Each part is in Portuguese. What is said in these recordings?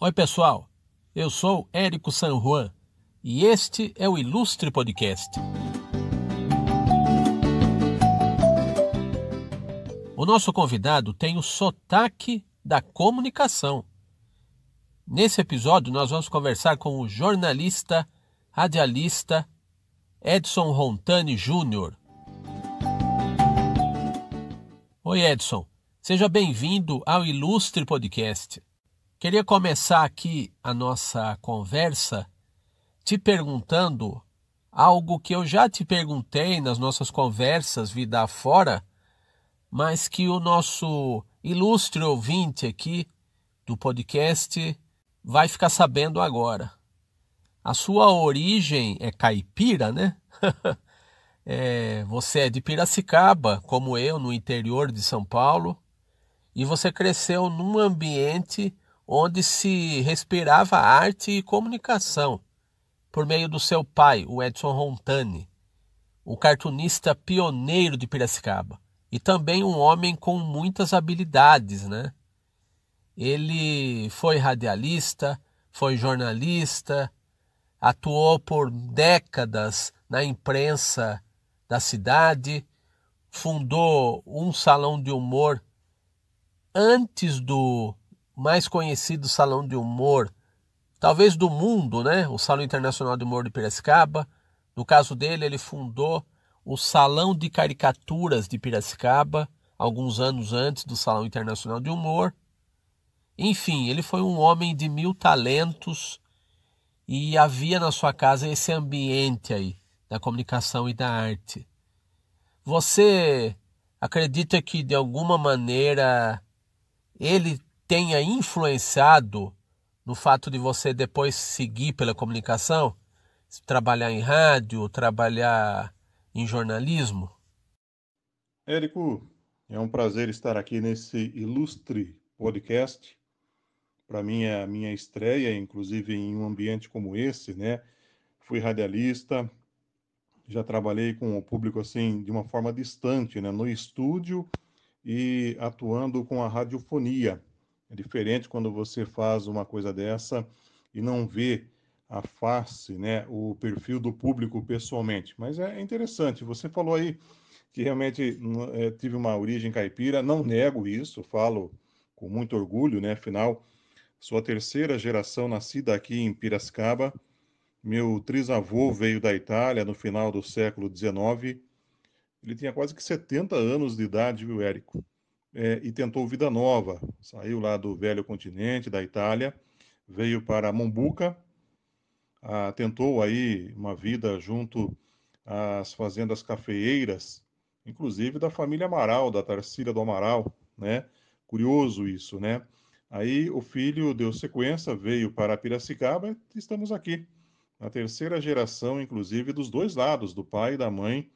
Oi, pessoal. Eu sou Érico San Juan e este é o Ilustre Podcast. O nosso convidado tem o sotaque da comunicação. Nesse episódio, nós vamos conversar com o jornalista, radialista Edson Rontani Júnior. Oi, Edson. Seja bem-vindo ao Ilustre Podcast. Queria começar aqui a nossa conversa te perguntando algo que eu já te perguntei nas nossas conversas vida afora, mas que o nosso ilustre ouvinte aqui do podcast vai ficar sabendo agora. A sua origem é caipira, né? Você é de Piracicaba, como eu, no interior de São Paulo, e você cresceu num ambiente onde se respirava arte e comunicação, por meio do seu pai, o Edson Rontani, o cartunista pioneiro de Piracicaba, e também um homem com muitas habilidades, né? Ele foi radialista, foi jornalista, atuou por décadas na imprensa da cidade, fundou um salão de humor antes do mais conhecido salão de humor, talvez do mundo, né? O Salão Internacional de Humor de Piracicaba. No caso dele, ele fundou o Salão de Caricaturas de Piracicaba, alguns anos antes do Salão Internacional de Humor. Enfim, ele foi um homem de 1000 talentos e havia na sua casa esse ambiente aí da comunicação e da arte. Você acredita que de alguma maneira ele tenha influenciado no fato de você depois seguir pela comunicação, trabalhar em rádio, trabalhar em jornalismo? Érico, é um prazer estar aqui nesse ilustre podcast. Para mim é a minha estreia, inclusive em um ambiente como esse, né? Fui radialista, já trabalhei com o público assim de uma forma distante, né? No estúdio e atuando com a radiofonia. É diferente quando você faz uma coisa dessa e não vê a face, né? O perfil do público pessoalmente. Mas é interessante. Você falou aí que realmente tive uma origem caipira, não nego isso, falo com muito orgulho, né? Afinal, sou a terceira geração nascida aqui em Piracicaba. Meu trisavô veio da Itália no final do século XIX. Ele tinha quase que 70 anos de idade, viu, Érico? E tentou vida nova. Saiu lá do velho continente, da Itália, veio para Mombuca, tentou aí uma vida junto às fazendas cafeeiras, inclusive da família Amaral, da Tarsila do Amaral, né? Curioso isso, né? Aí o filho deu sequência, veio para Piracicaba e estamos aqui. A terceira geração, inclusive, dos dois lados, do pai e da mãe,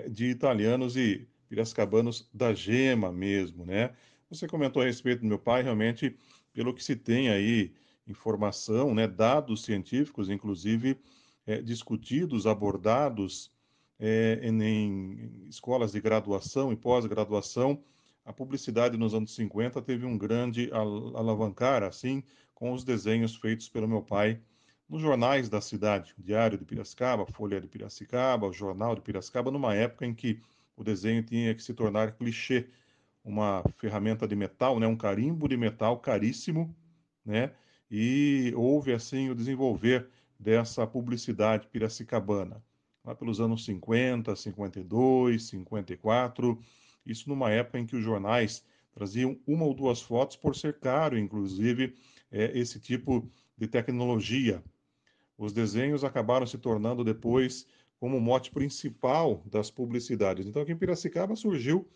de italianos e piracicabanos da gema mesmo, né? Você comentou a respeito do meu pai, realmente, pelo que se tem aí, informação, né, dados científicos, inclusive discutidos, abordados em escolas de graduação e pós-graduação, a publicidade nos anos 50 teve um grande alavancar, assim, com os desenhos feitos pelo meu pai nos jornais da cidade, o Diário de Piracicaba, Folha de Piracicaba, o Jornal de Piracicaba, numa época em que o desenho tinha que se tornar clichê, uma ferramenta de metal, né, um carimbo de metal caríssimo, né, e houve assim o desenvolver dessa publicidade piracicabana, lá pelos anos 50, 52, 54, isso numa época em que os jornais traziam uma ou duas fotos por ser caro, inclusive, esse tipo de tecnologia. Os desenhos acabaram se tornando depois como o mote principal das publicidades. Então, aqui em Piracicaba surgiu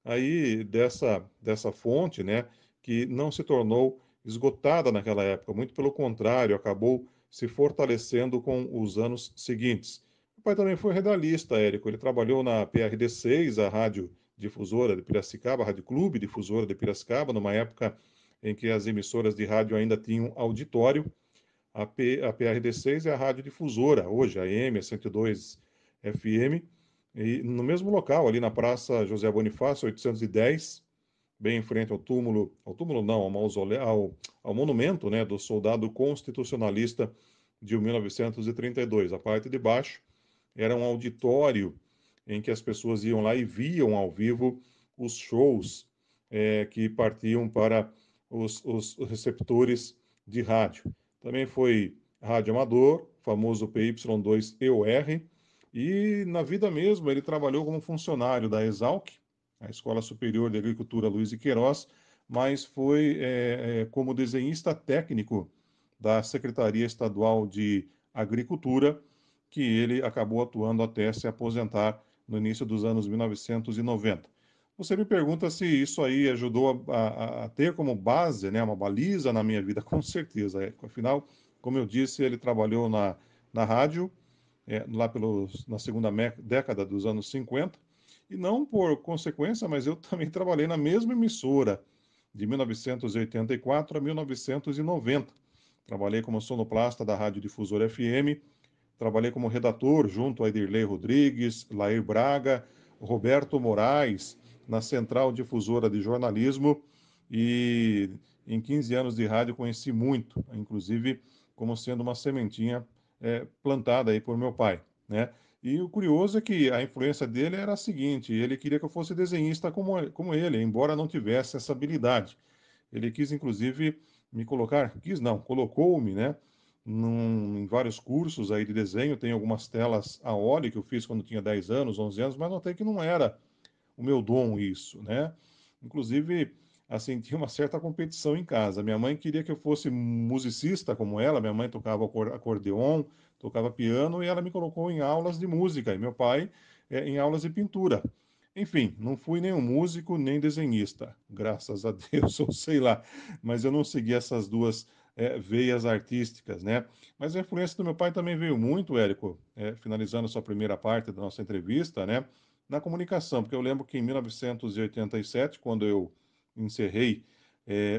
aí dessa fonte, né, que não se tornou esgotada naquela época, muito pelo contrário, acabou se fortalecendo com os anos seguintes. O pai também foi radialista, Érico, ele trabalhou na PRD6, a rádio difusora de Piracicaba, a Rádio Clube Difusora de Piracicaba, numa época em que as emissoras de rádio ainda tinham auditório. A PRD6 é a rádio difusora, hoje, a AM, a 102 FM, e no mesmo local, ali na Praça José Bonifácio, 810, bem em frente ao túmulo não, ao mausoléu, ao monumento, né, do soldado constitucionalista de 1932. A parte de baixo era um auditório em que as pessoas iam lá e viam ao vivo os shows que partiam para os receptores de rádio. Também foi rádio amador, famoso PY2EUR, e na vida mesmo ele trabalhou como funcionário da Exalc, a Escola Superior de Agricultura Luiz de Queiroz, mas foi como desenhista técnico da Secretaria Estadual de Agricultura, que ele acabou atuando até se aposentar no início dos anos 1990. Você me pergunta se isso aí ajudou a ter como base, né, uma baliza na minha vida, com certeza. Afinal, como eu disse, ele trabalhou na rádio, lá na segunda década dos anos 50, e não por consequência, mas eu também trabalhei na mesma emissora, de 1984 a 1990. Trabalhei como sonoplasta da Rádio Difusora FM, trabalhei como redator junto a Edirlei Rodrigues, Lair Braga, Roberto Moraes, na Central Difusora de Jornalismo, e em 15 anos de rádio conheci muito, inclusive como sendo uma sementinha plantada aí por meu pai, né? E o curioso é que a influência dele era a seguinte: ele queria que eu fosse desenhista como ele, embora não tivesse essa habilidade. Ele quis, inclusive, me colocar, quis não, colocou-me, né, em vários cursos aí de desenho. Tem algumas telas a óleo que eu fiz quando tinha 10 anos, 11 anos, mas notei que não era o meu dom isso, né? Inclusive, assim, tinha uma certa competição em casa. Minha mãe queria que eu fosse musicista como ela. Minha mãe tocava acordeon, tocava piano, e ela me colocou em aulas de música, e meu pai em aulas de pintura. Enfim, não fui nem um músico, nem desenhista, graças a Deus, ou sei lá, mas eu não segui essas duas veias artísticas, né? Mas a influência do meu pai também veio muito, Érico, finalizando sua primeira parte da nossa entrevista, né? Na comunicação, porque eu lembro que em 1987, quando eu encerrei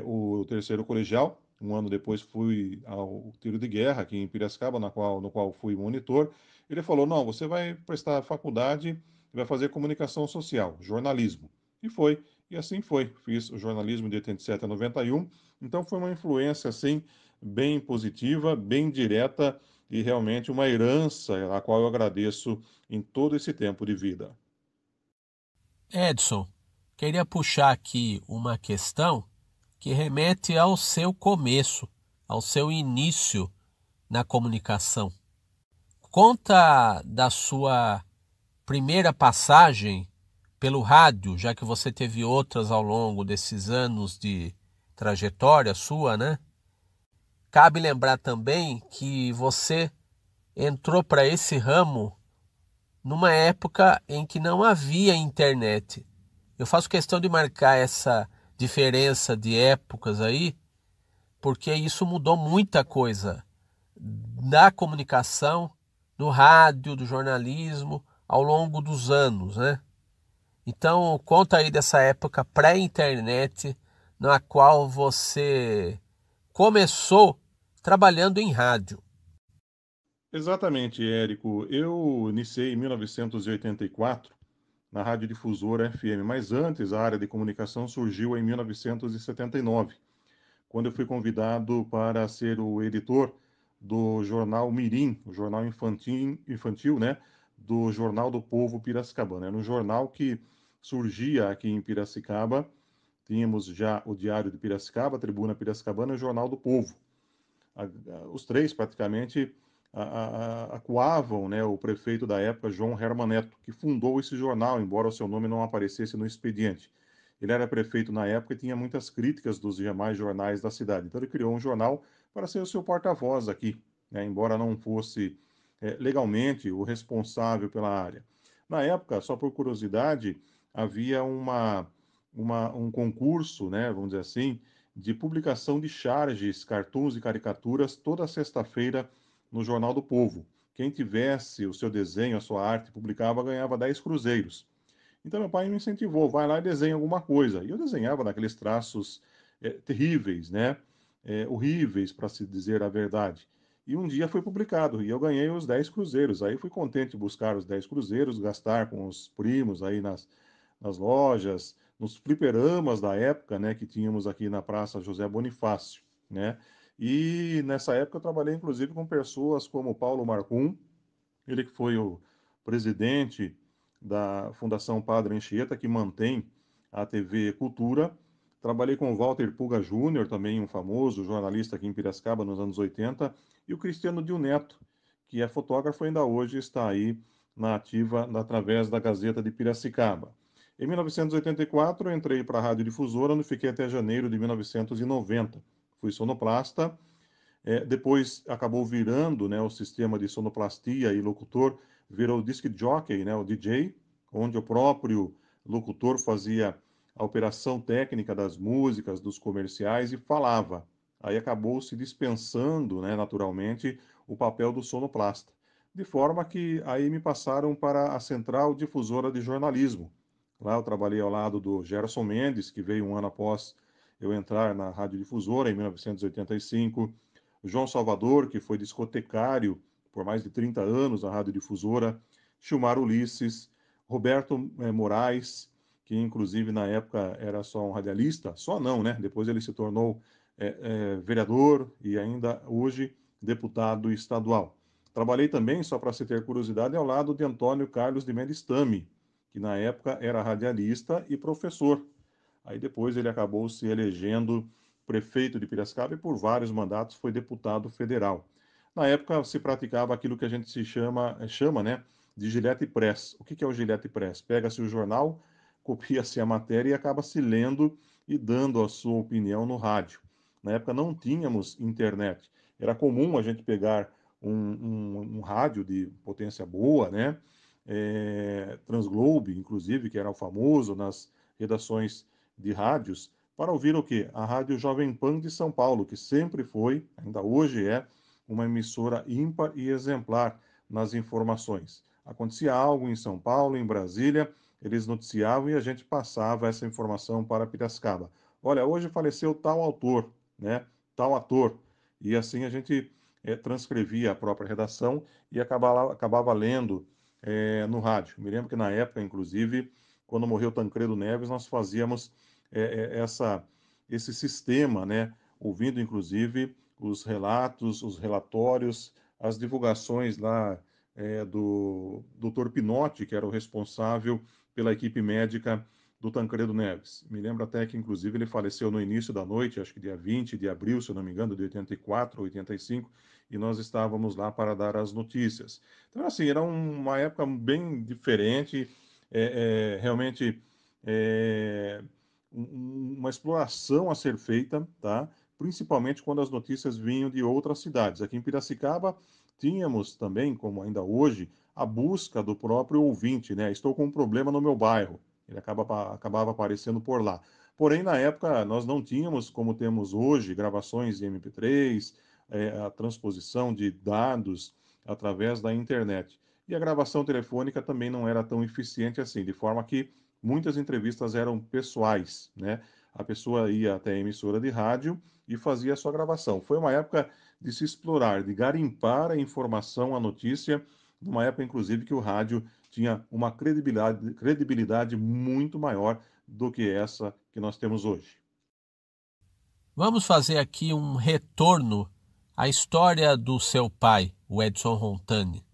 o terceiro colegial, um ano depois fui ao tiro de guerra aqui em Piracicaba, no qual fui monitor. Ele falou: não, você vai prestar faculdade e vai fazer comunicação social, jornalismo. E foi, e assim foi. Fiz o jornalismo de 87 a 91, então foi uma influência assim bem positiva, bem direta, e realmente uma herança a qual eu agradeço em todo esse tempo de vida. Edson, queria puxar aqui uma questão que remete ao seu começo, ao seu início na comunicação. Conta da sua primeira passagem pelo rádio, já que você teve outras ao longo desses anos de trajetória sua, né? Cabe lembrar também que você entrou para esse ramo numa época em que não havia internet. Eu faço questão de marcar essa diferença de épocas aí, porque isso mudou muita coisa na comunicação, no rádio, do jornalismo, ao longo dos anos, né? Então, conta aí dessa época pré-internet, na qual você começou trabalhando em rádio. Exatamente, Érico. Eu iniciei em 1984 na Rádio Difusora FM, mas antes a área de comunicação surgiu em 1979, quando eu fui convidado para ser o editor do jornal Mirim, o jornal infantil, né, do Jornal do Povo Piracicabano. Era um jornal que surgia aqui em Piracicaba. Tínhamos já o Diário de Piracicaba, a Tribuna Piracicabana e o Jornal do Povo. Os três praticamente acuavam, né, o prefeito da época, João Herman Neto, que fundou esse jornal, embora o seu nome não aparecesse no expediente. Ele era prefeito na época e tinha muitas críticas dos demais jornais da cidade. Então ele criou um jornal para ser o seu porta-voz aqui, né, embora não fosse legalmente o responsável pela área. Na época, só por curiosidade, havia um concurso, né, vamos dizer assim, de publicação de charges, cartoons e caricaturas toda sexta-feira no Jornal do Povo. Quem tivesse o seu desenho, a sua arte publicava, ganhava 10 cruzeiros. Então meu pai me incentivou, vai lá e desenha alguma coisa. E eu desenhava naqueles traços terríveis, né? Horríveis, para se dizer a verdade. E um dia foi publicado e eu ganhei os 10 cruzeiros. Aí fui contente de buscar os 10 cruzeiros, gastar com os primos aí nas lojas, nos fliperamas da época, né, que tínhamos aqui na Praça José Bonifácio, né? E nessa época eu trabalhei inclusive com pessoas como Paulo Marcum, ele que foi o presidente da Fundação Padre Anchieta, que mantém a TV Cultura. Trabalhei com o Walter Puga Júnior, também um famoso jornalista aqui em Piracicaba nos anos 80, e o Cristiano Dil Neto, que é fotógrafo e ainda hoje está aí na ativa através da Gazeta de Piracicaba. Em 1984, eu entrei para a Rádio Difusora, onde fiquei até janeiro de 1990. Fui sonoplasta, depois acabou virando, né, o sistema de sonoplastia e locutor, virou disc jockey, né, o DJ, onde o próprio locutor fazia a operação técnica das músicas, dos comerciais e falava. Aí acabou se dispensando, né, naturalmente, o papel do sonoplasta. De forma que aí me passaram para a Central Difusora de Jornalismo. Lá eu trabalhei ao lado do Gerson Mendes, que veio um ano após eu entrar na Rádio Difusora, em 1985. João Salvador, que foi discotecário por mais de 30 anos na Rádio Difusora. Chilmar Ulisses. Roberto Moraes, que inclusive na época era só um radialista, só não, né? Depois ele se tornou vereador e ainda hoje deputado estadual. Trabalhei também, só para se ter curiosidade, ao lado de Antônio Carlos de Mendes Tami, que na época era radialista e professor. Aí depois ele acabou se elegendo prefeito de Piracicaba e por vários mandatos foi deputado federal. Na época se praticava aquilo que a gente chama, né, de Gillette Press. O que é o Gillette Press? Pega-se o jornal, copia-se a matéria e acaba se lendo e dando a sua opinião no rádio. Na época não tínhamos internet. Era comum a gente pegar um rádio de potência boa, né? Transglobe, inclusive, que era o famoso nas redações de rádios, para ouvir o quê? A Rádio Jovem Pan de São Paulo, que sempre foi, ainda hoje é, uma emissora ímpar e exemplar nas informações. Acontecia algo em São Paulo, em Brasília, eles noticiavam e a gente passava essa informação para Piracicaba. Olha, hoje faleceu tal autor, né? Tal ator. E assim a gente transcrevia a própria redação e acabava lendo no rádio. Me lembro que na época, inclusive, quando morreu Tancredo Neves, nós fazíamos esse sistema, né? Ouvindo, inclusive, os relatos, os relatórios, as divulgações lá do Dr. Pinotti, que era o responsável pela equipe médica do Tancredo Neves. Me lembro até que, inclusive, ele faleceu no início da noite, acho que dia 20 de abril, se eu não me engano, de 84, 85, e nós estávamos lá para dar as notícias. Então, assim, era uma época bem diferente, realmente é, uma exploração a ser feita, tá? Principalmente quando as notícias vinham de outras cidades. Aqui em Piracicaba, tínhamos também, como ainda hoje, a busca do próprio ouvinte, né? Estou com um problema no meu bairro. Ele acabava aparecendo por lá. Porém, na época, nós não tínhamos, como temos hoje, gravações em MP3, a transposição de dados através da internet. E a gravação telefônica também não era tão eficiente assim, de forma que muitas entrevistas eram pessoais, né? A pessoa ia até a emissora de rádio e fazia a sua gravação. Foi uma época de se explorar, de garimpar a informação, a notícia, numa época, inclusive, que o rádio tinha uma credibilidade muito maior do que essa que nós temos hoje. Vamos fazer aqui um retorno à história do seu pai, o Edson Rontani.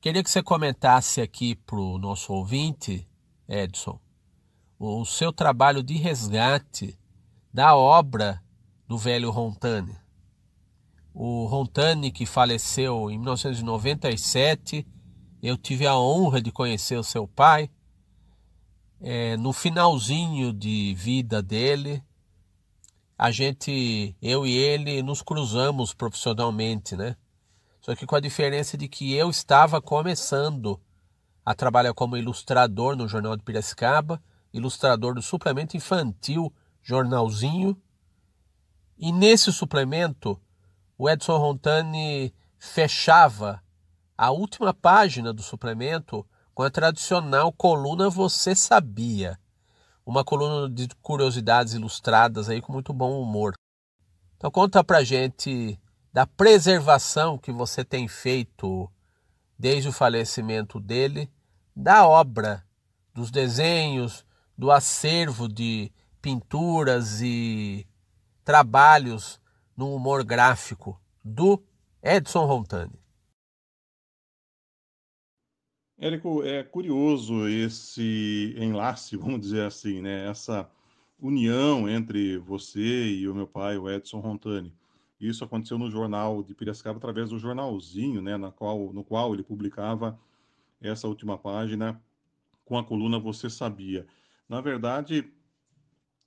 Queria que você comentasse aqui para o nosso ouvinte, Edson, o seu trabalho de resgate da obra do velho Rontani. O Rontani, que faleceu em 1997, eu tive a honra de conhecer o seu pai. No finalzinho de vida dele, eu e ele, nos cruzamos profissionalmente, né? Só que com a diferença de que eu estava começando a trabalhar como ilustrador no Jornal de Piracicaba, ilustrador do suplemento infantil Jornalzinho. E nesse suplemento, o Edson Rontani fechava a última página do suplemento com a tradicional coluna Você Sabia? Uma coluna de curiosidades ilustradas aí com muito bom humor. Então conta pra gente da preservação que você tem feito desde o falecimento dele, da obra, dos desenhos, do acervo de pinturas e trabalhos no humor gráfico do Edson Rontani. Érico, é curioso esse enlace, vamos dizer assim, né? Essa união entre você e o meu pai, o Edson Rontani. Isso aconteceu no jornal de Piracicaba através do jornalzinho, né? No qual ele publicava essa última página com a coluna Você Sabia. Na verdade,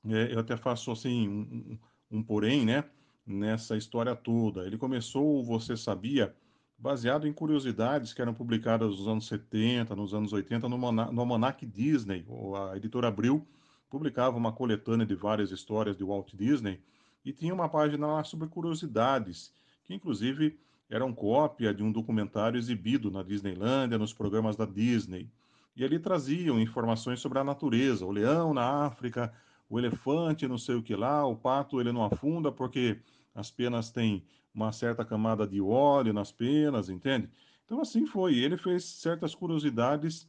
eu até faço assim um porém, né? Nessa história toda. Ele começou, o Você Sabia, baseado em curiosidades que eram publicadas nos anos 70, nos anos 80, no Almanac Disney. A editora Abril publicava uma coletânea de várias histórias de Walt Disney e tinha uma página lá sobre curiosidades, que inclusive eram cópia de um documentário exibido na Disneylândia, nos programas da Disney. E ali traziam informações sobre a natureza, o leão na África, o elefante, não sei o que lá, o pato ele não afunda porque as penas têm uma certa camada de óleo nas penas, entende? Então assim foi. Ele fez certas curiosidades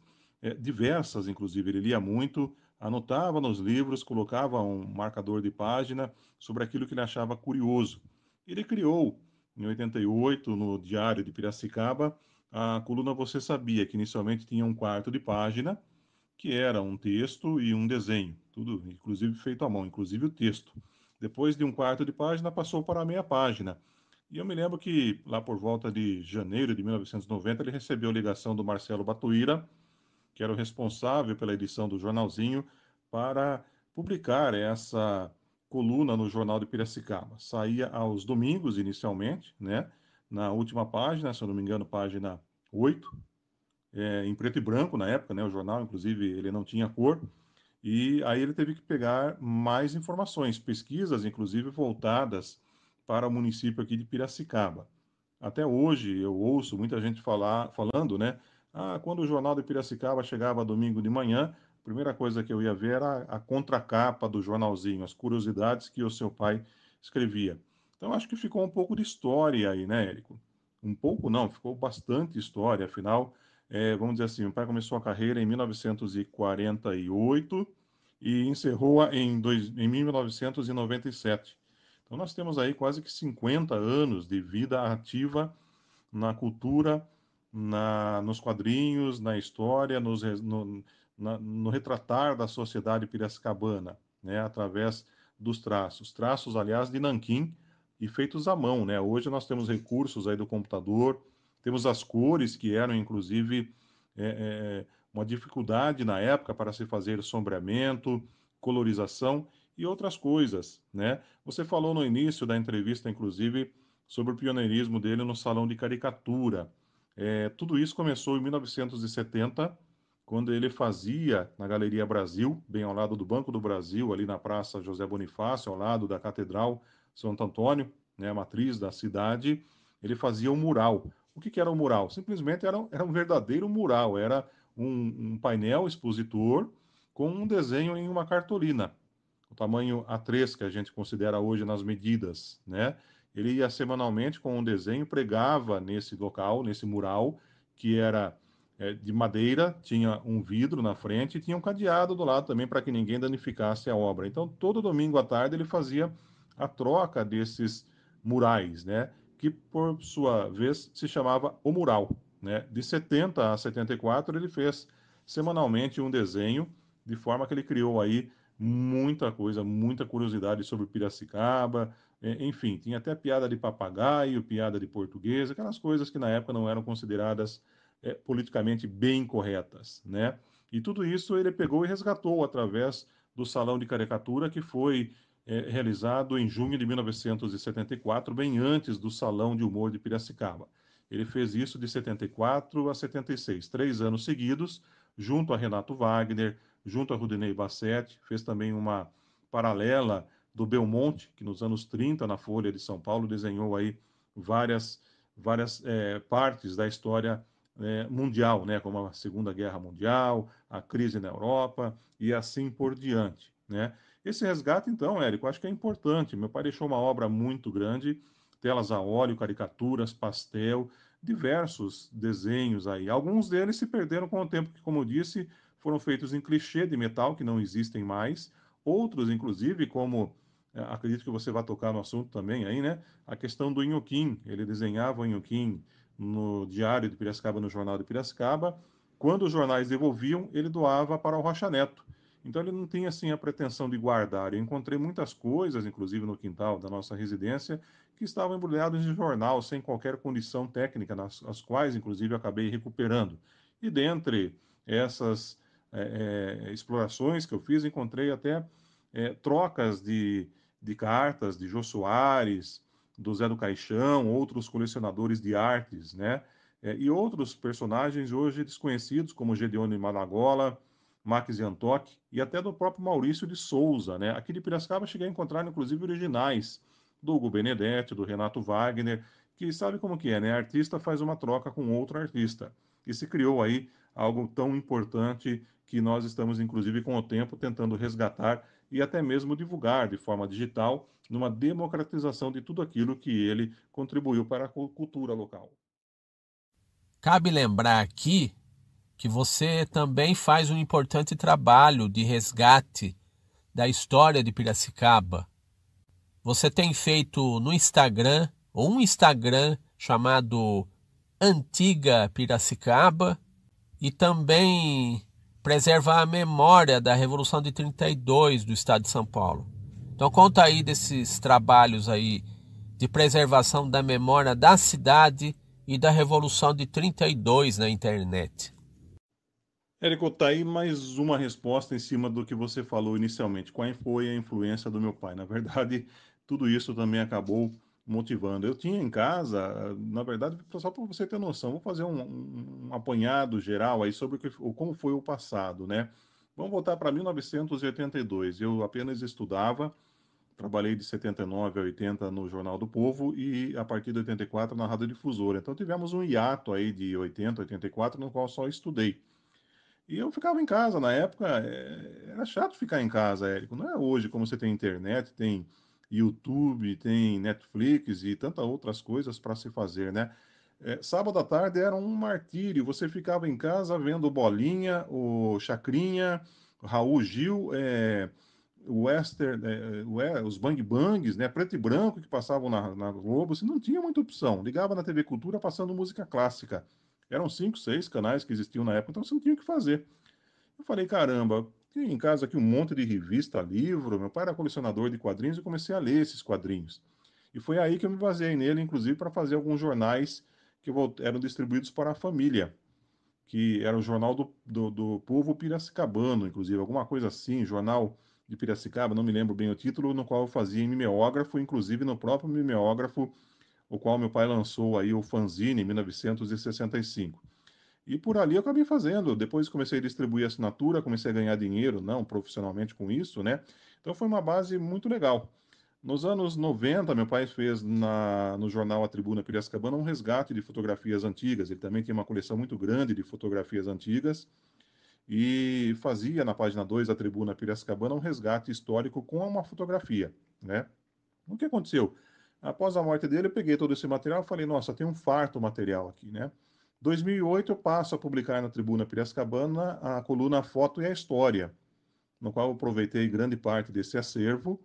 diversas, inclusive ele lia muito, anotava nos livros, colocava um marcador de página sobre aquilo que ele achava curioso. Ele criou em 88 no Diário de Piracicaba a coluna Você Sabia, que inicialmente tinha um quarto de página que era um texto e um desenho, tudo inclusive feito à mão, inclusive o texto. Depois de um quarto de página, passou para a meia página. E eu me lembro que lá por volta de janeiro de 1990, ele recebeu a ligação do Marcelo Batuíra, que era o responsável pela edição do jornalzinho, para publicar essa coluna no Jornal de Piracicaba. Saía aos domingos, inicialmente, né? Na última página, se eu não me engano, página 8, em preto e branco na época, né? O jornal, inclusive, ele não tinha cor. E aí ele teve que pegar mais informações, pesquisas, inclusive, voltadas para o município aqui de Piracicaba. Até hoje eu ouço muita gente falando, né? Ah, quando o jornal de Piracicaba chegava domingo de manhã, a primeira coisa que eu ia ver era a contracapa do jornalzinho, as curiosidades que o seu pai escrevia. Então acho que ficou um pouco de história aí, né, Érico? Um pouco não, ficou bastante história, afinal, vamos dizer assim, o pai começou a carreira em 1948 e encerrou-a em 1997. Então, nós temos aí quase que 50 anos de vida ativa na cultura, nos quadrinhos, na história, no retratar da sociedade piracicabana, né, através dos traços. Traços, aliás, de nanquim e feitos à mão, né? Hoje nós temos recursos aí do computador, temos as cores que eram, inclusive, uma dificuldade na época para se fazer sombreamento, colorização e outras coisas, né? Você falou no início da entrevista, inclusive, sobre o pioneirismo dele no salão de caricatura. Tudo isso começou em 1970, quando ele fazia na Galeria Brasil, bem ao lado do Banco do Brasil, ali na Praça José Bonifácio, ao lado da Catedral Santo Antônio, né, a matriz da cidade, ele fazia um mural. O que era um mural? Simplesmente era um verdadeiro mural, era um painel expositor com um desenho em uma cartolina, o tamanho A3 que a gente considera hoje nas medidas, né? Ele ia semanalmente com um desenho, pregava nesse local, nesse mural, que era de madeira, tinha um vidro na frente e tinha um cadeado do lado também para que ninguém danificasse a obra. Então, todo domingo à tarde ele fazia a troca desses murais, né? Que por sua vez se chamava o mural, né? De 70 a 74 ele fez semanalmente um desenho, de forma que ele criou aí muita coisa, muita curiosidade sobre Piracicaba, enfim, tinha até piada de papagaio, piada de português, aquelas coisas que na época não eram consideradas politicamente bem corretas, né? E tudo isso ele pegou e resgatou através do Salão de Caricatura, que foi realizado em junho de 1974, bem antes do Salão de Humor de Piracicaba. Ele fez isso de 74 a 76, 3 anos seguidos, junto a Renato Wagner, junto a Rudinei Bassetti, fez também uma paralela do Belmonte, que nos anos 30, na Folha de São Paulo, desenhou aí várias partes da história mundial, né, como a Segunda Guerra Mundial, a crise na Europa e assim por diante, né? Esse resgate, então, Érico, acho que é importante. Meu pai deixou uma obra muito grande, telas a óleo, caricaturas, pastel, diversos desenhos aí. Alguns deles se perderam com o tempo, que, como eu disse, foram feitos em clichê de metal, que não existem mais. Outros, inclusive, como acredito que você vai tocar no assunto também aí, né? A questão do nhoquim. Ele desenhava o nhoquim no Diário de Piracicaba, no Jornal de Piracicaba. Quando os jornais devolviam, ele doava para o Rocha Neto. Então ele não tinha assim a pretensão de guardar. Eu encontrei muitas coisas, inclusive no quintal da nossa residência, que estavam embrulhadas em jornal, sem qualquer condição técnica, as quais, inclusive, eu acabei recuperando. E dentre essas explorações que eu fiz, encontrei até trocas de cartas de Jô Soares, do Zé do Caixão, outros colecionadores de artes, né? E outros personagens hoje desconhecidos, como Gedeone Malagola, Max Yantock e até do próprio Maurício de Souza, né? Aqui de Piracicaba cheguei a encontrar, inclusive, originais do Hugo Benedetti, do Renato Wagner, que sabe como que é, né? Artista faz uma troca com outro artista. E se criou aí algo tão importante que nós estamos, inclusive, com o tempo, tentando resgatar e até mesmo divulgar de forma digital, numa democratização de tudo aquilo que ele contribuiu para a cultura local. Cabe lembrar aqui que você também faz um importante trabalho de resgate da história de Piracicaba. Você tem feito no Instagram, ou um Instagram chamado Antiga Piracicaba, e também preservar a memória da Revolução de 32 do estado de São Paulo. Então conta aí desses trabalhos aí de preservação da memória da cidade e da Revolução de 32 na internet. Érico, tá aí mais uma resposta em cima do que você falou inicialmente. Qual foi a influência do meu pai? Na verdade, tudo isso também acabou motivando. Eu tinha em casa, na verdade, só para você ter noção, vou fazer um apanhado geral aí sobre como foi o passado, né? Vamos voltar para 1982. Eu apenas estudava, trabalhei de 79 a 80 no Jornal do Povo e a partir de 84 na Rádio Difusora. Então tivemos um hiato aí de 80 a 84 no qual só estudei. E eu ficava em casa na época, era chato ficar em casa, Érico. Não é hoje como você tem internet, tem YouTube, tem Netflix e tantas outras coisas para se fazer, né? Sábado à tarde era um martírio. Você ficava em casa vendo Bolinha, o Chacrinha, Raul Gil, o Western, os Bang Bangs, né? Preto e branco que passavam na Globo. Você não tinha muita opção. Ligava na TV Cultura passando música clássica. Eram cinco, seis canais que existiam na época, então você não tinha o que fazer. Eu falei, caramba, tinha em casa aqui um monte de revista, livro. Meu pai era colecionador de quadrinhos e comecei a ler esses quadrinhos. E foi aí que eu me baseei nele, inclusive, para fazer alguns jornais que eram distribuídos para a família, que era o Jornal do Povo Piracicabano, inclusive, alguma coisa assim, Jornal de Piracicaba, não me lembro bem o título, no qual eu fazia em mimeógrafo, inclusive no próprio mimeógrafo, o qual meu pai lançou aí o fanzine em 1965. E por ali eu acabei fazendo. Depois comecei a distribuir assinatura, comecei a ganhar dinheiro, não profissionalmente com isso, né? Então foi uma base muito legal. Nos anos 90, meu pai fez no jornal A Tribuna Piracicabana um resgate de fotografias antigas. Ele também tinha uma coleção muito grande de fotografias antigas e fazia na página 2 da Tribuna Piracicabana um resgate histórico com uma fotografia, né? O que aconteceu? Após a morte dele, eu peguei todo esse material e falei, nossa, tem um farto material aqui, né? 2008 eu passo a publicar na Tribuna Piracicabana a coluna Foto e a História, no qual eu aproveitei grande parte desse acervo.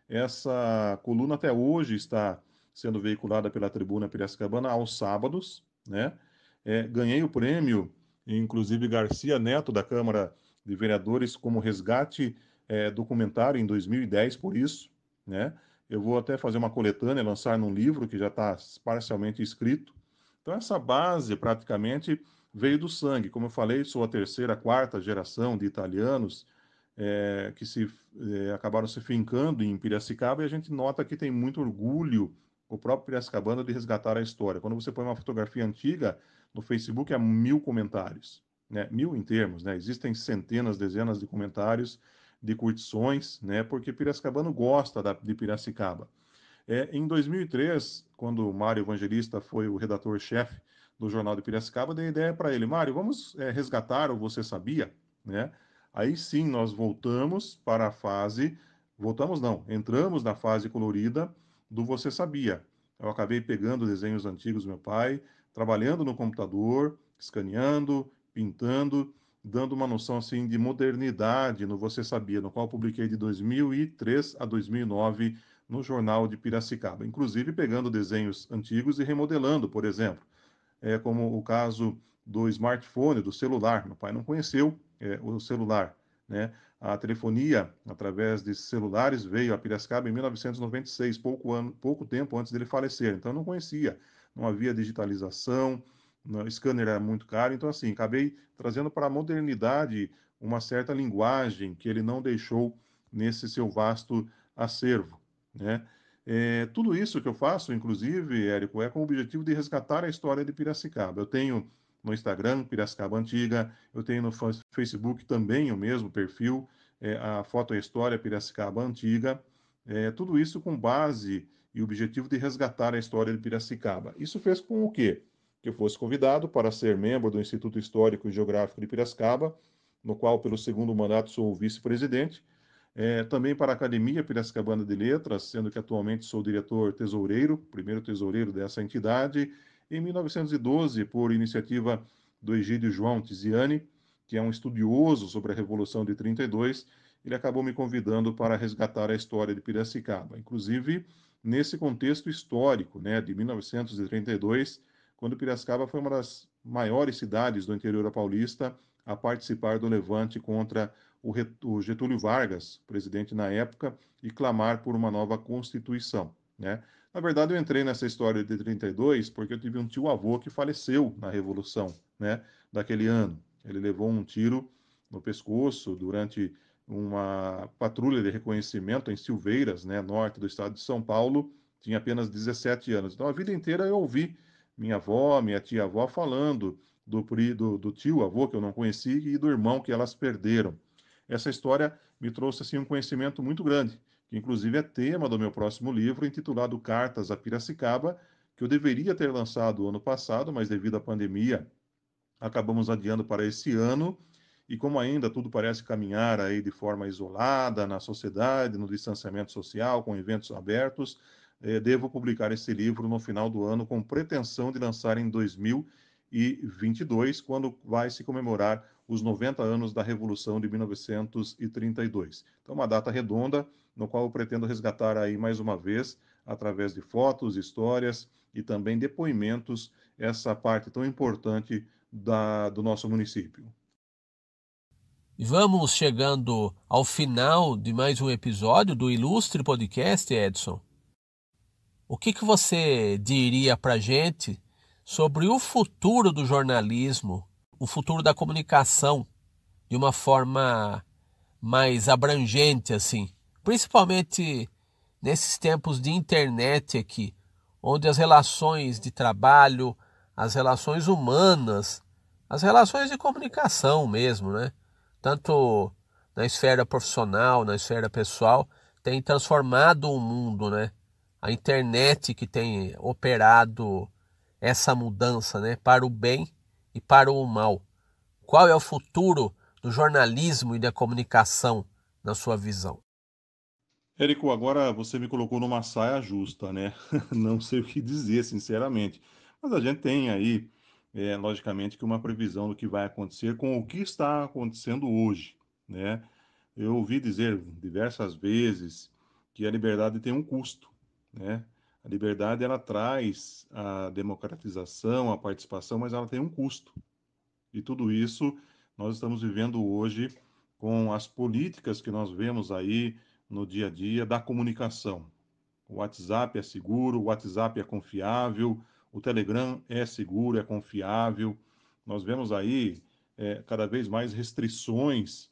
Essa coluna até hoje está sendo veiculada pela Tribuna Piracicabana aos sábados, né? Ganhei o prêmio, inclusive Garcia Neto, da Câmara de Vereadores, como resgate documentário em 2010 por isso, né? Eu vou até fazer uma coletânea, lançar num livro que já está parcialmente escrito. Então, essa base praticamente veio do sangue. Como eu falei, sou a terceira, quarta geração de italianos que acabaram se fincando em Piracicaba e a gente nota que tem muito orgulho o próprio Piracicabana de resgatar a história. Quando você põe uma fotografia antiga no Facebook, há 1000 comentários, né? 1000 em termos, né? Existem centenas, dezenas de comentários, de curtições, né? Porque Piracicabano gosta de Piracicaba. Em 2003, quando o Mário Evangelista foi o redator-chefe do Jornal de Piracicaba, dei a ideia para ele, Mário, vamos resgatar o Você Sabia, né? Aí sim nós voltamos para a fase, voltamos não, entramos na fase colorida do Você Sabia. Eu acabei pegando desenhos antigos do meu pai, trabalhando no computador, escaneando, pintando, dando uma noção assim de modernidade no Você Sabia, no qual publiquei de 2003 a 2009 no Jornal de Piracicaba, inclusive pegando desenhos antigos e remodelando, por exemplo, como o caso do smartphone, do celular. Meu pai não conheceu o celular, né? A telefonia através de celulares veio a Piracicaba em 1996, pouco tempo antes dele falecer. Então eu não conhecia, não havia digitalização, o scanner era muito caro. Então assim, acabei trazendo para a modernidade uma certa linguagem que ele não deixou nesse seu vasto acervo, né? Tudo isso que eu faço, inclusive, Érico, é com o objetivo de resgatar a história de Piracicaba. Eu tenho no Instagram, Piracicaba Antiga, eu tenho no Facebook também o mesmo perfil, a Foto e História Piracicaba Antiga. Tudo isso com base e objetivo de resgatar a história de Piracicaba. Isso fez com o quê? Que eu fosse convidado para ser membro do Instituto Histórico e Geográfico de Piracicaba, no qual, pelo segundo mandato, sou o vice-presidente. Também para a Academia Piracicabana de Letras, sendo que atualmente sou diretor tesoureiro, primeiro tesoureiro dessa entidade. Em 1912, por iniciativa do Egídio João Tiziani, que é um estudioso sobre a Revolução de 32, ele acabou me convidando para resgatar a história de Piracicaba. Inclusive, nesse contexto histórico, né, de 1932, quando Piracicaba foi uma das maiores cidades do interior paulista a participar do levante contra o Getúlio Vargas, presidente na época, e clamar por uma nova Constituição, né? Na verdade, eu entrei nessa história de 32 porque eu tive um tio-avô que faleceu na Revolução, né, daquele ano. Ele levou um tiro no pescoço durante uma patrulha de reconhecimento em Silveiras, né, norte do estado de São Paulo, tinha apenas 17 anos. Então, a vida inteira eu ouvi minha avó, minha tia-avó falando do tio-avô que eu não conheci e do irmão que elas perderam. Essa história me trouxe assim um conhecimento muito grande, que inclusive é tema do meu próximo livro, intitulado Cartas a Piracicaba, que eu deveria ter lançado ano passado, mas devido à pandemia acabamos adiando para esse ano. E como ainda tudo parece caminhar aí de forma isolada na sociedade, no distanciamento social, com eventos abertos, devo publicar esse livro no final do ano, com pretensão de lançar em 2022, quando vai se comemorar os 90 anos da Revolução de 1932. Então, uma data redonda, no qual eu pretendo resgatar aí mais uma vez, através de fotos, histórias e também depoimentos, essa parte tão importante do nosso município. E vamos chegando ao final de mais um episódio do Ilustre Podcast, Edson. O que você diria para a gente sobre o futuro do jornalismo, o futuro da comunicação, de uma forma mais abrangente, assim, principalmente nesses tempos de internet aqui, onde as relações de trabalho, as relações humanas, as relações de comunicação mesmo, né? Tanto na esfera profissional, na esfera pessoal, tem transformado o mundo, né? A internet que tem operado essa mudança, né? Para o bem e para o mal. Qual é o futuro do jornalismo e da comunicação, na sua visão? Érico, agora você me colocou numa saia justa, né? Não sei o que dizer, sinceramente. Mas a gente tem aí, logicamente, que uma previsão do que vai acontecer com o que está acontecendo hoje, né? Eu ouvi dizer diversas vezes que a liberdade tem um custo, né? A liberdade, ela traz a democratização, a participação, mas ela tem um custo. E tudo isso nós estamos vivendo hoje com as políticas que nós vemos aí no dia a dia da comunicação. O WhatsApp é seguro, o WhatsApp é confiável, o Telegram é seguro, é confiável. Nós vemos aí cada vez mais restrições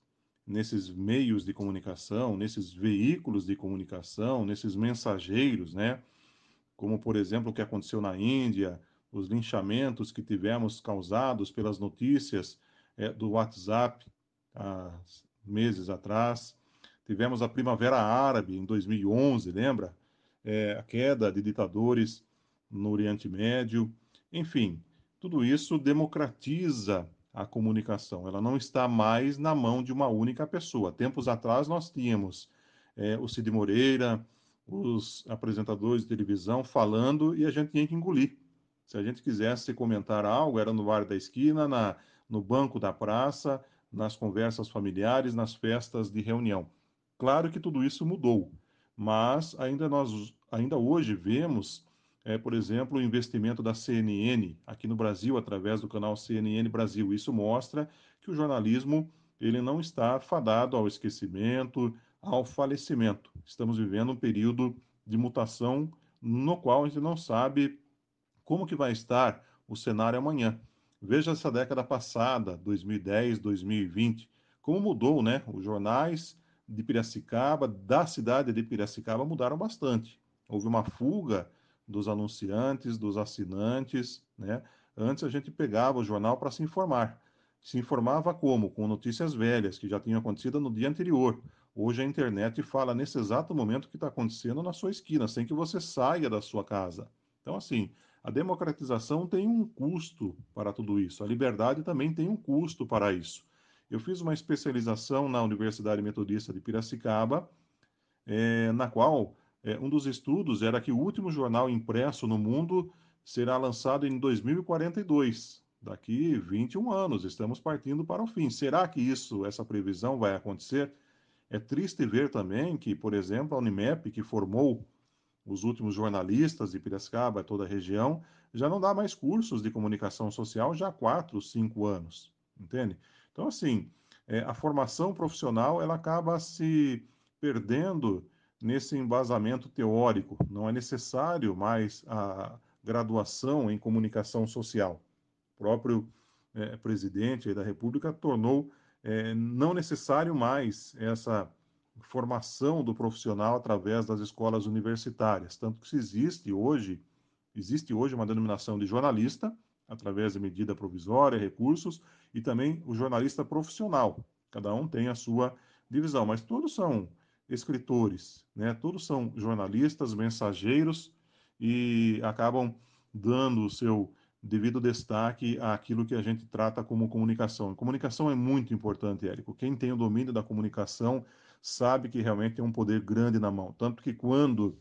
nesses meios de comunicação, nesses veículos de comunicação, nesses mensageiros, né? Como, por exemplo, o que aconteceu na Índia, os linchamentos que tivemos causados pelas notícias do WhatsApp há meses atrás. Tivemos a Primavera Árabe em 2011, lembra? A queda de ditadores no Oriente Médio. Enfim, tudo isso democratiza a comunicação. Ela não está mais na mão de uma única pessoa. Tempos atrás nós tínhamos o Cid Moreira, os apresentadores de televisão falando e a gente tinha que engolir. Se a gente quisesse comentar algo, era no bar da esquina, no banco da praça, nas conversas familiares, nas festas de reunião. Claro que tudo isso mudou, mas ainda hoje vemos, por exemplo, o investimento da CNN aqui no Brasil através do canal CNN Brasil. Isso mostra que o jornalismo ele não está fadado ao esquecimento, ao falecimento. Estamos vivendo um período de mutação no qual a gente não sabe como que vai estar o cenário amanhã. Veja essa década passada, 2010, 2020, como mudou, né? Os jornais de Piracicaba, da cidade de Piracicaba, mudaram bastante. Houve uma fuga dos anunciantes, dos assinantes, né? Antes a gente pegava o jornal para se informar. Se informava como? Com notícias velhas que já tinham acontecido no dia anterior. Hoje a internet fala nesse exato momento o que está acontecendo na sua esquina, sem que você saia da sua casa. Então, assim, a democratização tem um custo para tudo isso. A liberdade também tem um custo para isso. Eu fiz uma especialização na Universidade Metodista de Piracicaba, na qual um dos estudos era que o último jornal impresso no mundo será lançado em 2042. Daqui 21 anos, estamos partindo para o fim. Será que essa previsão vai acontecer? É triste ver também que, por exemplo, a Unimep, que formou os últimos jornalistas de Piracicaba, toda a região, já não dá mais cursos de comunicação social já há 4, 5 anos, entende? Então, assim, a formação profissional ela acaba se perdendo nesse embasamento teórico. Não é necessário mais a graduação em comunicação social. O próprio presidente da República tornou não necessário mais essa formação do profissional através das escolas universitárias, tanto que existe hoje uma denominação de jornalista, através de medida provisória, recursos, e também o jornalista profissional. Cada um tem a sua divisão, mas todos são escritores, né? Todos são jornalistas, mensageiros e acabam dando o seu devido destaque àquilo que a gente trata como comunicação. A comunicação é muito importante, Érico. Quem tem o domínio da comunicação sabe que realmente tem um poder grande na mão. Tanto que quando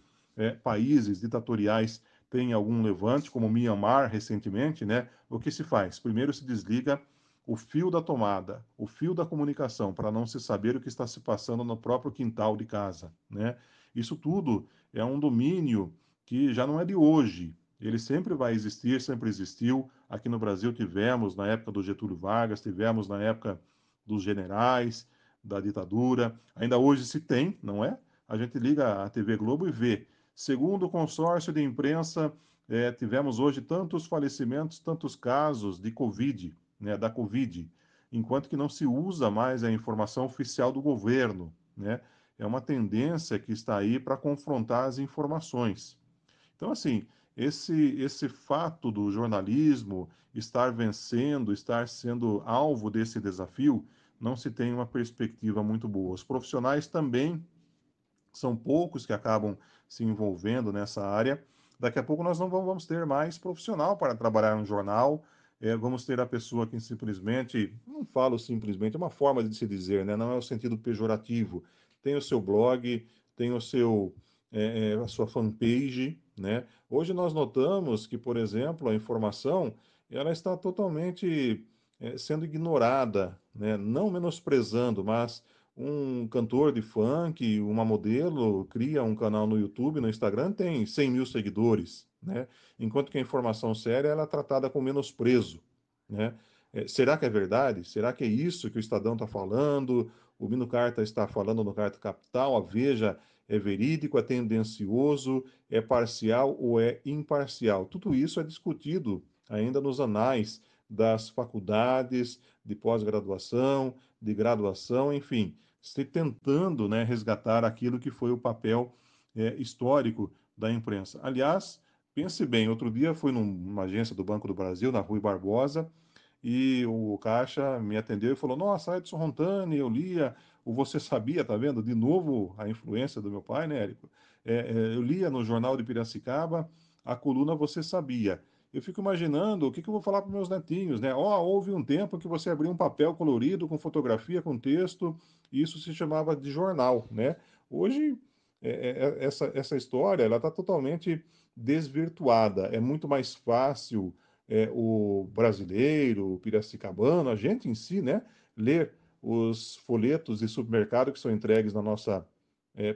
países ditatoriais têm algum levante, como Myanmar recentemente, né, o que se faz? Primeiro se desliga o fio da tomada, o fio da comunicação, para não se saber o que está se passando no próprio quintal de casa, né? Isso tudo é um domínio que já não é de hoje. Ele sempre vai existir, sempre existiu. Aqui no Brasil tivemos na época do Getúlio Vargas, tivemos na época dos generais, da ditadura. Ainda hoje se tem, não é? A gente liga a TV Globo e vê. Segundo o consórcio de imprensa, tivemos hoje tantos falecimentos, tantos casos de Covid, né, da Covid, enquanto que não se usa mais a informação oficial do governo, né? É uma tendência que está aí para confrontar as informações. Então, assim, esse fato do jornalismo estar vencendo, estar sendo alvo desse desafio, não se tem uma perspectiva muito boa. Os profissionais também são poucos que acabam se envolvendo nessa área. Daqui a pouco nós não vamos ter mais profissional para trabalhar no jornal. Vamos ter a pessoa que simplesmente, não falo simplesmente, é uma forma de se dizer, né? Não é o sentido pejorativo. Tem o seu blog, tem a sua fanpage, né? Hoje nós notamos que, por exemplo, a informação ela está totalmente sendo ignorada, né? Não menosprezando, mas um cantor de funk, uma modelo, cria um canal no YouTube, no Instagram, tem 100 mil seguidores, né? Enquanto que a informação séria ela é tratada com menosprezo, né? Será que é verdade? Será que é isso que o Estadão está falando? O Mino Carta está falando no Carta Capital? A Veja é verídico, é tendencioso, é parcial ou é imparcial? Tudo isso é discutido ainda nos anais das faculdades de pós-graduação, de graduação, enfim, se tentando, né, resgatar aquilo que foi o papel histórico da imprensa. Aliás, pense bem, outro dia fui numa agência do Banco do Brasil, na Rui Barbosa, e o caixa me atendeu e falou: Nossa, Edson Rontani, eu lia o Você Sabia, tá vendo? De novo a influência do meu pai, né, Érico? Eu lia no Jornal de Piracicaba a coluna Você Sabia. Eu fico imaginando o que eu vou falar para meus netinhos, né? Houve um tempo que você abria um papel colorido com fotografia, com texto, e isso se chamava de jornal, né? Hoje, essa história ela está totalmente desvirtuada. É muito mais fácil o brasileiro, o piracicabano, a gente em si, né? ler os folhetos de supermercado que são entregues na nossa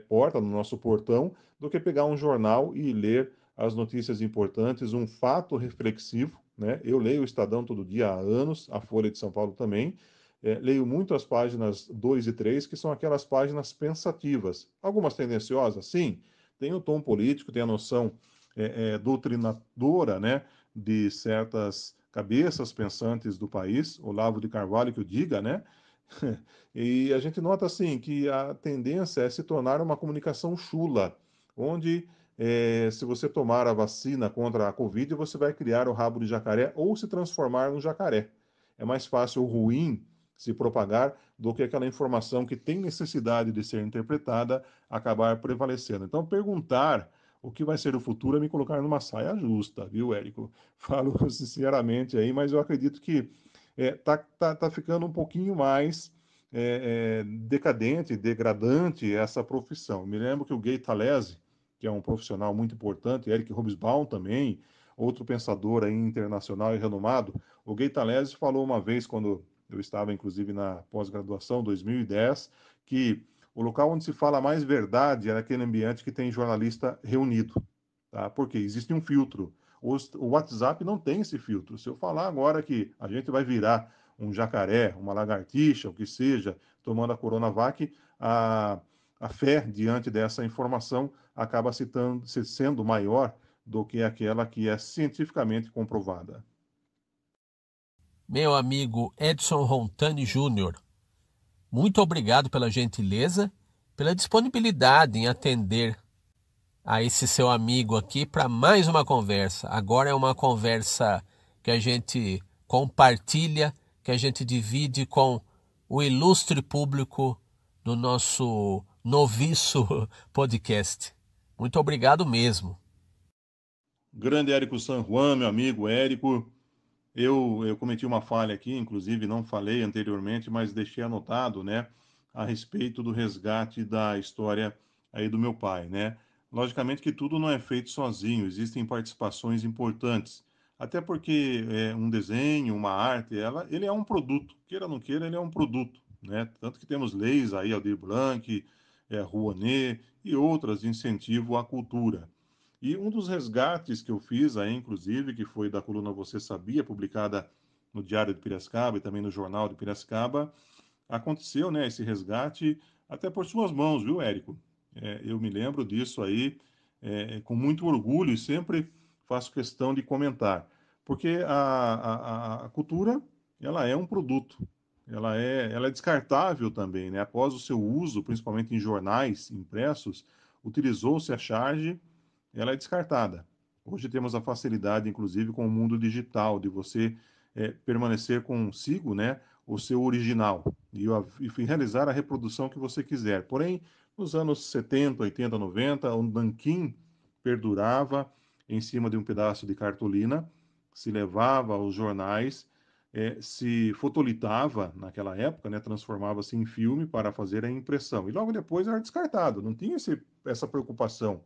porta, no nosso portão, do que pegar um jornal e ler as notícias importantes, um fato reflexivo, né? Eu leio o Estadão todo dia há anos, a Folha de São Paulo também. Leio muito as páginas 2 e 3, que são aquelas páginas pensativas. Algumas tendenciosas, sim, tem o tom político, tem a noção doutrinadora, né, de certas cabeças pensantes do país, Olavo de Carvalho que o diga, né? E a gente nota assim que a tendência é se tornar uma comunicação chula, onde se você tomar a vacina contra a Covid, você vai criar o rabo de jacaré ou se transformar num jacaré. É mais fácil o ruim se propagar do que aquela informação que tem necessidade de ser interpretada acabar prevalecendo. Então, perguntar o que vai ser o futuro é me colocar numa saia justa, viu, Érico? Falo sinceramente aí, mas eu acredito que tá ficando um pouquinho mais decadente, degradante essa profissão. Me lembro que o Gay Talese, que é um profissional muito importante, Eric Hobsbawm também, outro pensador aí internacional e renomado, o Gay Talese falou uma vez, quando eu estava inclusive na pós-graduação, 2010, que o local onde se fala mais verdade é aquele ambiente que tem jornalista reunido, tá? Porque existe um filtro. O WhatsApp não tem esse filtro. Se eu falar agora que a gente vai virar um jacaré, uma lagartixa, o que seja, tomando a Coronavac, a fé diante dessa informação acaba se sendo maior do que aquela que é cientificamente comprovada. Meu amigo Edson Rontani Júnior, muito obrigado pela gentileza, pela disponibilidade em atender a esse seu amigo aqui para mais uma conversa. Agora é uma conversa que a gente compartilha, que a gente divide com o ilustre público do nosso noviço podcast. Muito obrigado mesmo. Grande Érico San Juan, meu amigo Érico. Eu cometi uma falha aqui, inclusive não falei anteriormente, mas deixei anotado, né, a respeito do resgate da história aí do meu pai, né? Logicamente que tudo não é feito sozinho, existem participações importantes. Até porque um desenho, uma arte, ele é um produto, queira ou não queira, ele é um produto, né? Tanto que temos leis aí, Aldir Blanc, Rouanet e outras de incentivo à cultura. E um dos resgates que eu fiz aí, inclusive, que foi da coluna Você Sabia, publicada no Diário de Piracicaba e também no Jornal de Piracicaba, aconteceu, né, esse resgate até por suas mãos, viu, Érico? Eu me lembro disso aí com muito orgulho e sempre faço questão de comentar, porque a cultura, ela é um produto, ela é descartável também, né? Após o seu uso, principalmente em jornais impressos, utilizou-se a charge, ela é descartada. Hoje temos a facilidade, inclusive, com o mundo digital, de você permanecer consigo, né, o seu original e realizar a reprodução que você quiser. Porém, nos anos 70, 80, 90, o nanquim perdurava em cima de um pedaço de cartolina, se levava aos jornais, se fotolitava naquela época, né, transformava-se em filme para fazer a impressão. E logo depois era descartado, não tinha essa preocupação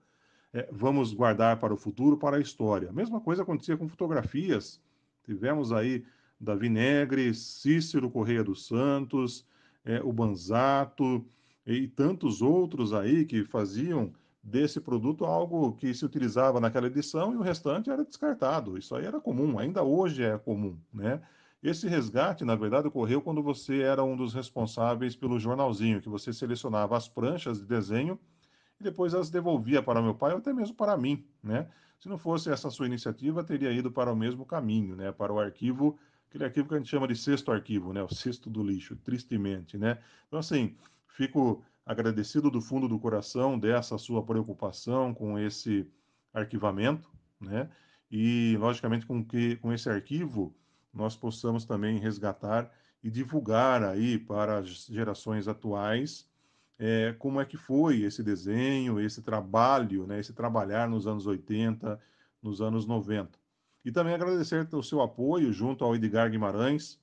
vamos guardar para o futuro, para a história. A mesma coisa acontecia com fotografias. Tivemos aí Davi Negre, Cícero Correia dos Santos, o Banzato e tantos outros aí que faziam desse produto algo que se utilizava naquela edição e o restante era descartado. Isso aí era comum, ainda hoje é comum, né? Esse resgate, na verdade, ocorreu quando você era um dos responsáveis pelo jornalzinho, que você selecionava as pranchas de desenho e depois as devolvia para meu pai ou até mesmo para mim, né? Se não fosse essa sua iniciativa, teria ido para o mesmo caminho, né? Para o arquivo, aquele arquivo que a gente chama de sexto arquivo, né? O cesto do lixo, tristemente, né? Então, assim, fico agradecido do fundo do coração dessa sua preocupação com esse arquivamento, né? E, logicamente, com esse arquivo nós possamos também resgatar e divulgar aí para as gerações atuais como é que foi esse desenho, esse trabalho, né, esse trabalhar nos anos 80, nos anos 90. E também agradecer o seu apoio junto ao Edgar Guimarães,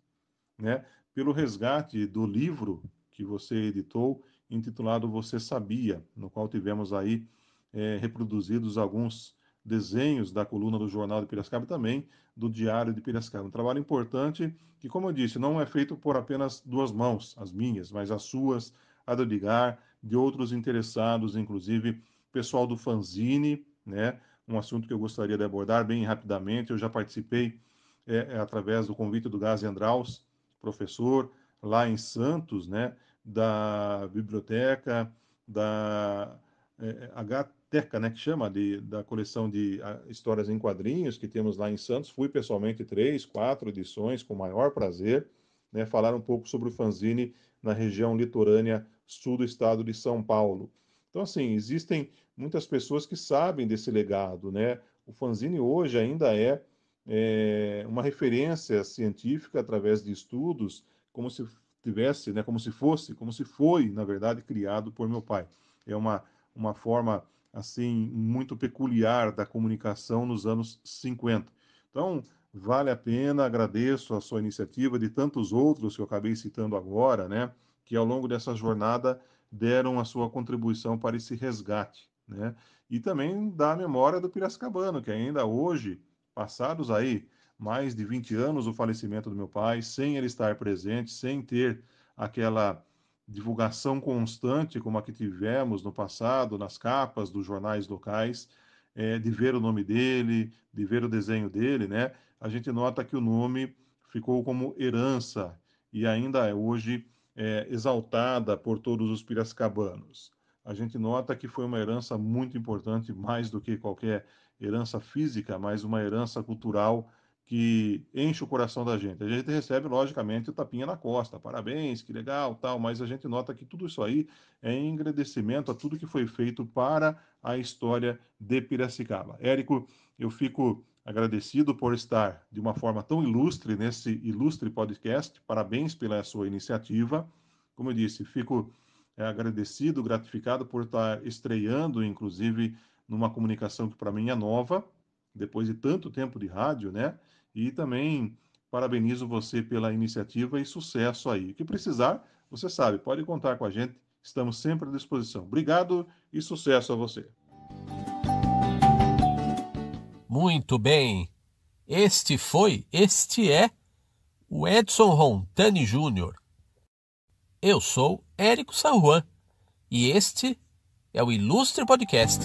né, pelo resgate do livro que você editou, intitulado Você Sabia, no qual tivemos aí reproduzidos alguns desenhos da coluna do Jornal de Piracicaba e também do Diário de Piracicaba. Um trabalho importante que, como eu disse, não é feito por apenas duas mãos, as minhas, mas as suas, a do Edgar, de outros interessados, inclusive pessoal do fanzine, né? Um assunto que eu gostaria de abordar bem rapidamente. Eu já participei através do convite do Gazi Andraus, professor, lá em Santos, né? Da biblioteca, da H-Teca, né, que chama da coleção de histórias em quadrinhos que temos lá em Santos. Fui pessoalmente 3, 4 edições, com o maior prazer, né, falar um pouco sobre o fanzine na região litorânea sul do estado de São Paulo. Então, assim, existem muitas pessoas que sabem desse legado, né? O fanzine hoje ainda é uma referência científica através de estudos, como se tivesse, né, como se fosse, como se foi, na verdade, criado por meu pai. É uma forma assim muito peculiar da comunicação nos anos 50. Então, vale a pena, agradeço a sua iniciativa, de tantos outros que eu acabei citando agora, né, que ao longo dessa jornada deram a sua contribuição para esse resgate, né? E também da memória do Piracicabano, que ainda hoje, passados aí mais de 20 anos do falecimento do meu pai, sem ele estar presente, sem ter aquela divulgação constante como a que tivemos no passado, nas capas dos jornais locais, de ver o nome dele, de ver o desenho dele, né? A gente nota que o nome ficou como herança e ainda é hoje exaltada por todos os piracicabanos. A gente nota que foi uma herança muito importante, mais do que qualquer herança física, mas uma herança cultural que enche o coração da gente. A gente recebe, logicamente, o tapinha na costa, parabéns, que legal, tal, mas a gente nota que tudo isso aí é em agradecimento a tudo que foi feito para a história de Piracicaba. Érico, eu fico agradecido por estar de uma forma tão ilustre nesse ilustre podcast. Parabéns pela sua iniciativa. Como eu disse, fico agradecido, gratificado por estar estreando, inclusive, numa comunicação que para mim é nova, depois de tanto tempo de rádio, né? E também parabenizo você pela iniciativa e sucesso aí. O que precisar, você sabe, pode contar com a gente. Estamos sempre à disposição. Obrigado e sucesso a você. Muito bem. Este é o Edson Rontani Júnior. Eu sou Érico San Juan e este é o Ilustre Podcast.